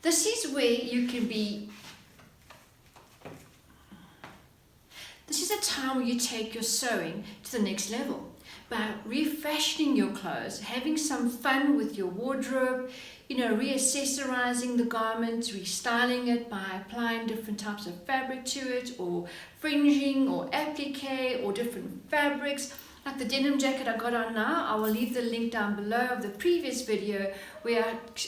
This is where you can be. This is a time where you take your sewing to the next level by refashioning your clothes, having some fun with your wardrobe, reaccessorizing the garment, restyling it by applying different types of fabric to it, or fringing, or applique, or different fabrics. Like the denim jacket I got on now, I will leave the link down below of the previous video where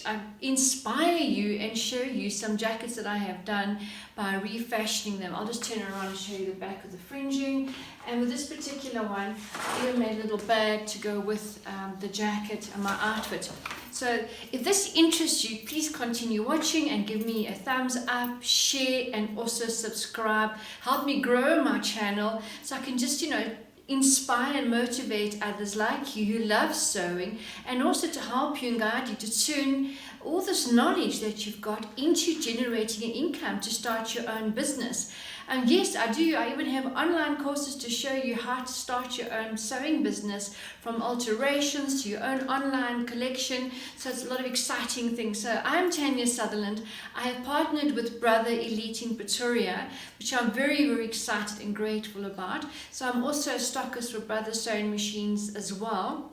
I inspire you and show you some jackets that I have done by refashioning them. I'll just turn around and show you the back of the fringing. And with this particular one, I even made a little bag to go with the jacket and my outfit. So if this interests you, please continue watching and give me a thumbs up, share, and also subscribe. Help me grow my channel so I can just, inspire and motivate others like you who love sewing, and also to help you and guide you to turn all this knowledge that you've got into generating an income to start your own business. And yes, I do. I even have online courses to show you how to start your own sewing business, from alterations to your own online collection. So it's a lot of exciting things. So I'm Tania Sutherland. I have partnered with Brother Elite in Pretoria, which I'm very, very excited and grateful about. So I'm also a stockist for Brother sewing machines as well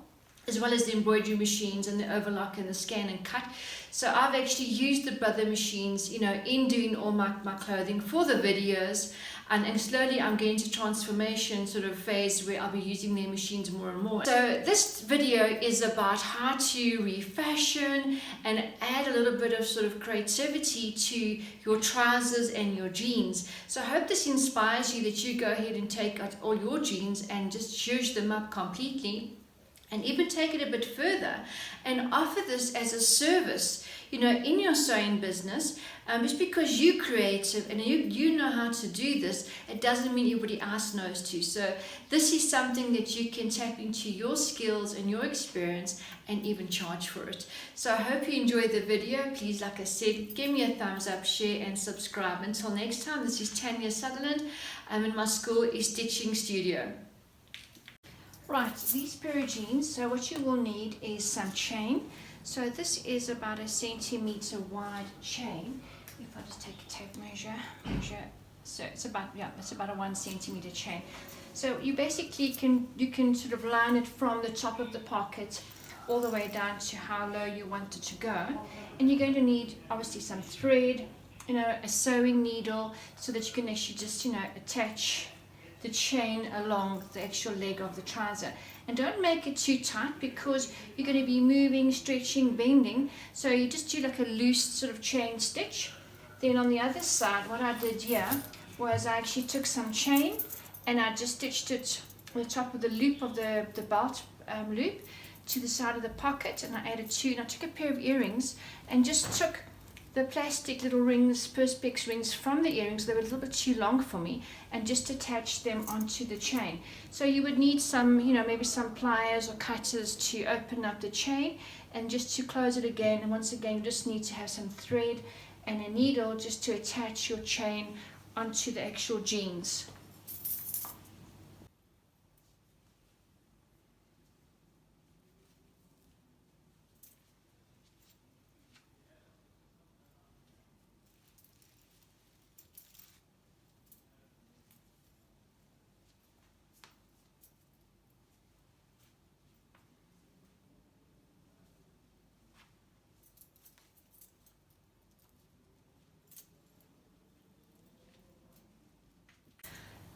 as the embroidery machines and the overlock and the scan and cut. So I've actually used the Brother machines, in doing all my clothing for the videos, and slowly I'm getting to transformation sort of phase where I'll be using their machines more and more. So this video is about how to refashion and add a little bit of sort of creativity to your trousers and your jeans. So I hope this inspires you, that you go ahead and take out all your jeans and just zhuzh them up completely, and even take it a bit further and offer this as a service, in your sewing business. Just because you're creative and you know how to do this, it doesn't mean everybody else knows to. So this is something that you can tap into your skills and your experience and even charge for it. So I hope you enjoyed the video. Please, like I said, give me a thumbs up, share, and subscribe. Until next time, this is Tania Sutherland. I'm in my school stitching studio. Right, these pair of jeans, so what you will need is some chain. So this is about a centimeter wide chain. If I just take a tape measure, so it's about a 1 centimeter chain. So you basically can sort of line it from the top of the pocket all the way down to how low you want it to go. And you're going to need obviously some thread, a sewing needle, so that you can actually just attach the chain along the actual leg of the trouser. And don't make it too tight, because you're going to be moving, stretching, bending. So you just do like a loose sort of chain stitch. Then on the other side, what I did here was I actually took some chain and I just stitched it on the top of the loop of the belt loop to the side of the pocket, and I added two, and I took a pair of earrings and just took the plastic little rings, perspex rings from the earrings. They were a little bit too long for me, and just attach them onto the chain. So you would need some, maybe some pliers or cutters to open up the chain, and just to close it again. And once again, you just need to have some thread and a needle just to attach your chain onto the actual jeans.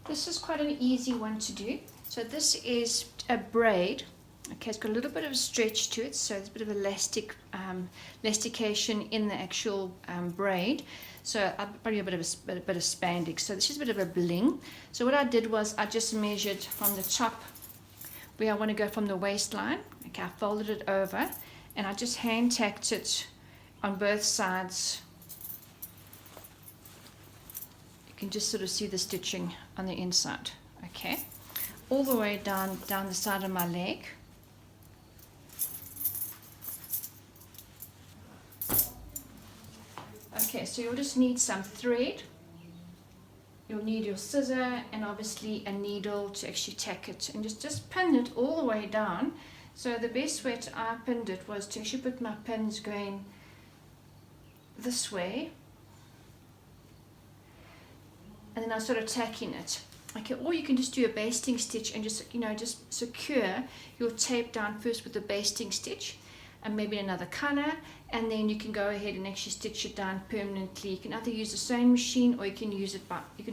This is quite an easy one to do. So this is a braid. Okay, it's got a little bit of a stretch to it, so there's a bit of elastication in the actual braid. So probably a bit of spandex. So this is a bit of a bling. So what I did was I just measured from the top where I want to go from the waistline. Okay, I folded it over and I just hand tacked it on both sides. You can just sort of see the stitching on the inside. Okay, all the way down the side of my leg. Okay, so you'll just need some thread, you'll need your scissor, and obviously a needle to actually tack it, and just pin it all the way down. So the best way I pinned it was to actually put my pins going this way, and then I start tacking it. Okay, or you can just do a basting stitch and just, just secure your tape down first with the basting stitch, and maybe another color, and then you can go ahead and actually stitch it down permanently. You can either use a sewing machine, or you can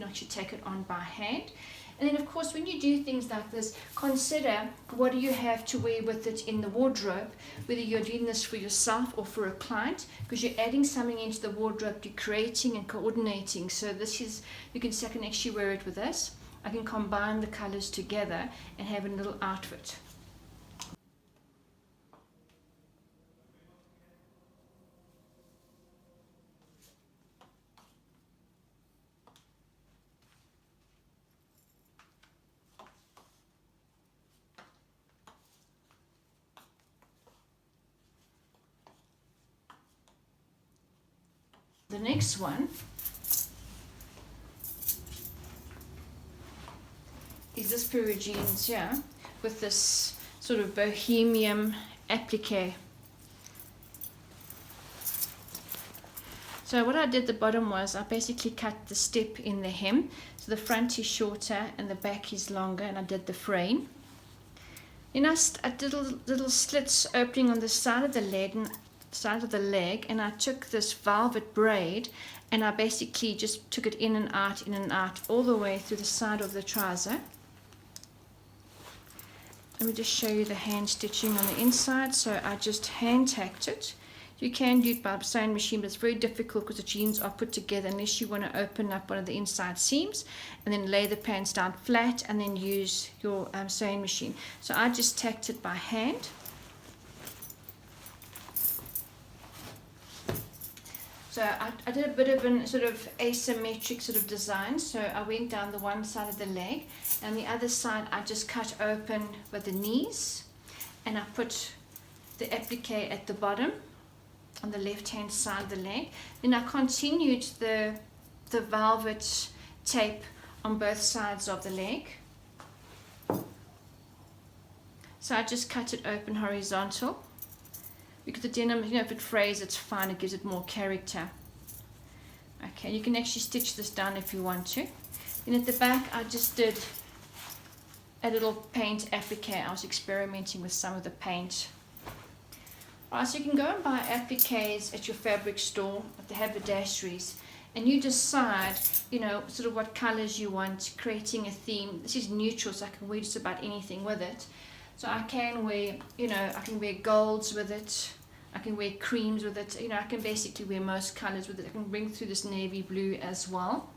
actually take it on by hand. And then of course, when you do things like this, consider what do you have to wear with it in the wardrobe, whether you're doing this for yourself or for a client, because you're adding something into the wardrobe, you're creating and coordinating. So this is, I can actually wear it with this. I can combine the colors together and have a little outfit. The next one is this pair of jeans here with this sort of Bohemian applique. So what I did at the bottom was I basically cut the step in the hem, so the front is shorter and the back is longer, and I did the frame. Then I did little slits opening on the side of the leg, and I took this velvet braid and I basically just took it in and out all the way through the side of the trouser. Let me just show you the hand stitching on the inside. So I just hand tacked it. You can do it by a sewing machine, but it's very difficult because the jeans are put together unless you want to open up one of the inside seams and then lay the pants down flat and then use your sewing machine. So I just tacked it by hand. So I did a bit of an sort of asymmetric sort of design. So I went down the one side of the leg, and the other side I just cut open with the knees, and I put the applique at the bottom on the left hand side of the leg. Then I continued the velvet tape on both sides of the leg. So I just cut it open horizontal. Because the denim, if it frays, it's fine, it gives it more character. Okay, you can actually stitch this down if you want to. Then at the back, I just did a little paint applique. I was experimenting with some of the paint. Alright, so you can go and buy appliques at your fabric store, at the haberdasheries, and you decide, sort of what colors you want, creating a theme. This is neutral, so I can wear just about anything with it. So I can wear, I can wear golds with it. I can wear creams with it. I can basically wear most colors with it. I can bring through this navy blue as well.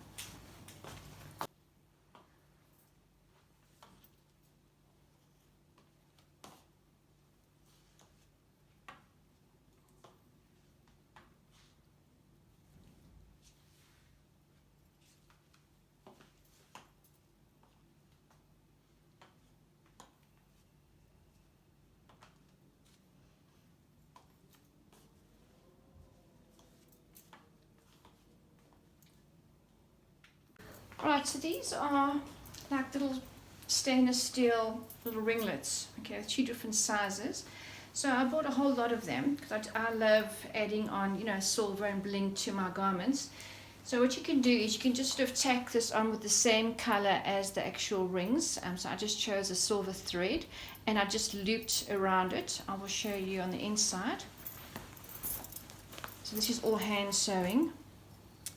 Right, so these are like little stainless steel little ringlets, okay, 2 different sizes. So I bought a whole lot of them because I love adding on, silver and bling to my garments. So what you can do is you can just sort of tack this on with the same color as the actual rings. So I just chose a silver thread and I just looped around it. I will show you on the inside. So this is all hand sewing.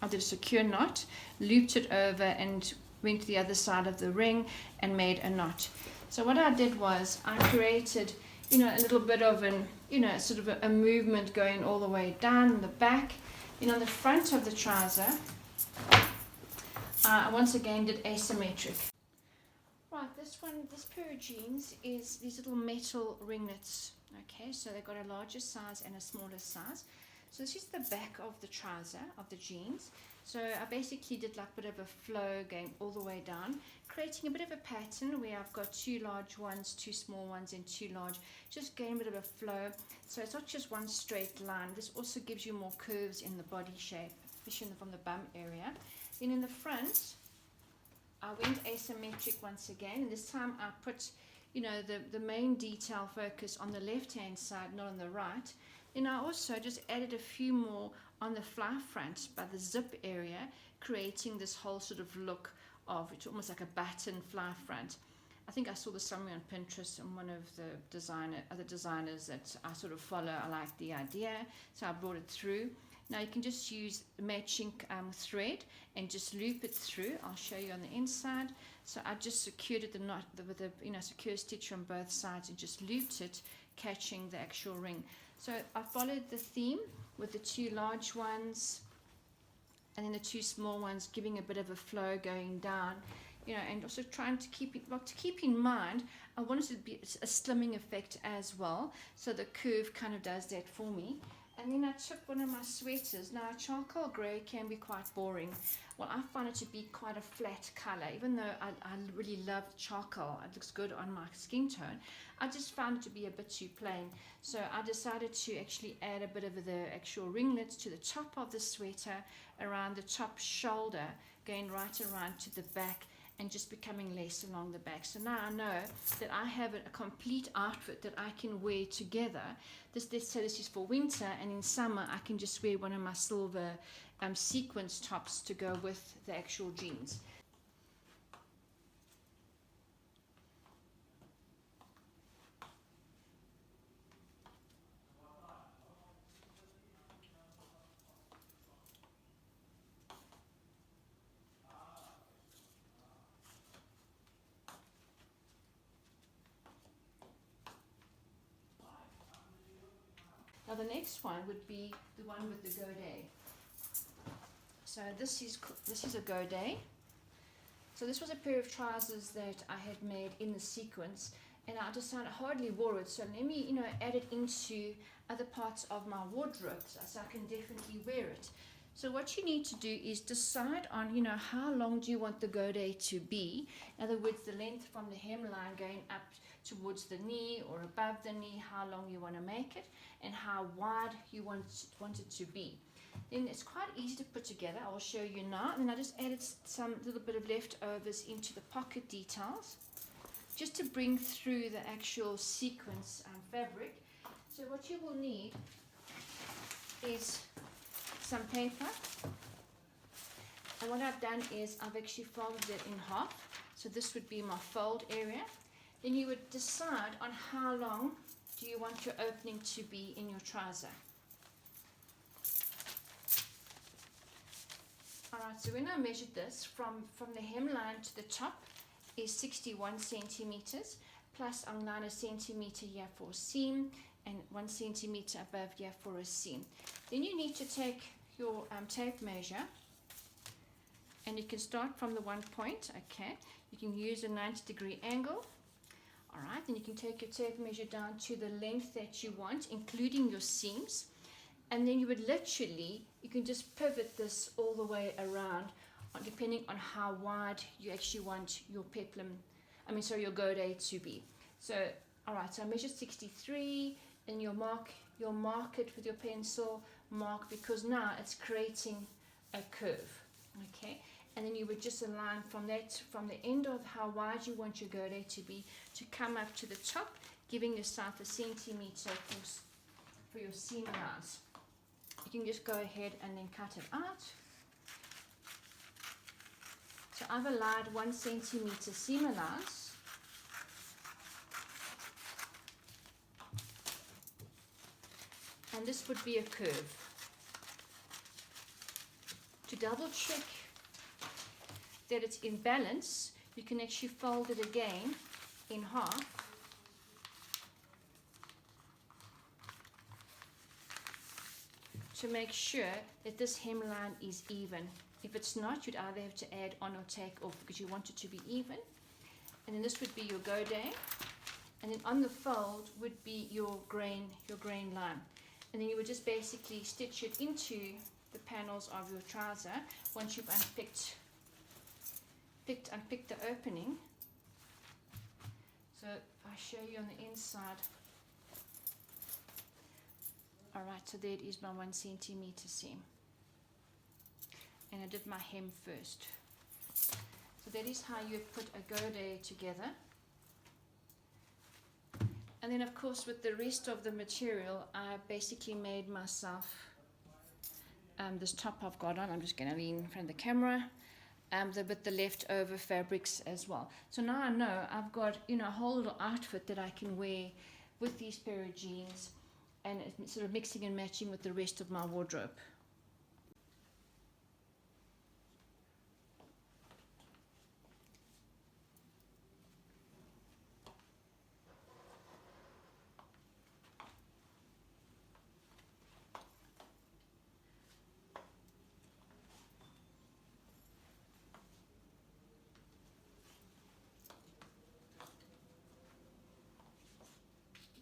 I did a secure knot, looped it over and went to the other side of the ring and made a knot. So what I did was I created, a little bit of an, sort of a movement going all the way down the back. On the front of the trouser, I once again did asymmetric. Right, this pair of jeans is these little metal ringlets. Okay, so they've got a larger size and a smaller size. So this is the back of the trouser of the jeans. So I basically did like a bit of a flow going all the way down, creating a bit of a pattern where I've got 2 large ones, 2 small ones, and 2 large, just getting a bit of a flow. So it's not just one straight line. This also gives you more curves in the body shape, especially from the bum area. Then in the front, I went asymmetric once again, and this time I put, the main detail focus on the left hand side, not on the right. Then I also just added a few more on the fly front by the zip area, creating this whole sort of look of it's almost like a button fly front. I think I saw this somewhere on Pinterest, and one of the other designers that I sort of follow, I like the idea, so I brought it through. Now you can just use matching thread and just loop it through. I'll show you on the inside. So I just secured it with a secure stitch on both sides and just looped it, catching the actual ring. So I followed the theme with the two large ones and then the two small ones, giving a bit of a flow going down, and also trying to keep in mind, I wanted it to be a slimming effect as well, so the curve kind of does that for me. And then I took one of my sweaters. Now, charcoal grey can be quite boring. Well, I find it to be quite a flat color, even though I really love charcoal. It looks good on my skin tone. I just found it to be a bit too plain. So I decided to actually add a bit of the actual ringlets to the top of the sweater, around the top shoulder, going right around to the back, and just becoming less along the back. So now I know that I have a complete outfit that I can wear together. This is for winter, and in summer I can just wear one of my silver sequence tops to go with the actual jeans. Now the next one would be the one with the Goday. So this is a Goday. So this was a pair of trousers that I had made in the sequence, and I decided I hardly wore it. So let me, add it into other parts of my wardrobe so I can definitely wear it. So what you need to do is decide on, how long do you want the Goday to be? In other words, the length from the hemline going up towards the knee or above the knee, how long you want to make it, and how wide you want it to be. Then it's quite easy to put together. I'll show you now. And then I just added some little bit of leftovers into the pocket details, just to bring through the actual sequence fabric. So what you will need is some paper, and what I've done is I've actually folded it in half, so this would be my fold area. Then you would decide on how long do you want your opening to be in your trouser. Alright, so when I measured this from the hemline to the top is 61 centimeters, plus I'm 9 centimeter here for a seam and 1 centimeter above here for a seam. Then you need to take your tape measure, and you can start from the 1 point. Okay, you can use a 90-degree angle. All right, then you can take your tape measure down to the length that you want, including your seams, and then you would literally, you can just pivot this all the way around, depending on how wide you actually want your your Goday to be. So all right, so I measured 63, and you'll mark it with your pencil, because now it's creating a curve. Okay, and then you would just align from the end of how wide you want your Goday to be, to come up to the top, giving yourself a centimeter for your seam allowance. You can just go ahead and then cut it out. So I've allowed 1 centimeter seam allowance. And this would be a curve. To double check that it's in balance, you can actually fold it again in half. To make sure that this hemline is even. If it's not, you'd either have to add on or take off, because you want it to be even. And then this would be your Goday. And then on the fold would be your grain line. And then you would just basically stitch it into the panels of your trouser once you've unpicked the opening. So if I show you on the inside, all right, so there it is, my 1 centimeter seam, and I did my hem first. So that is how you put a Goday together. And then of course with the rest of the material, I basically made myself this top I've got on. I'm just going to lean in front of the camera. With the leftover fabrics as well. So now I know I've got, you know, a whole little outfit that I can wear with these pair of jeans, and it's sort of mixing and matching with the rest of my wardrobe.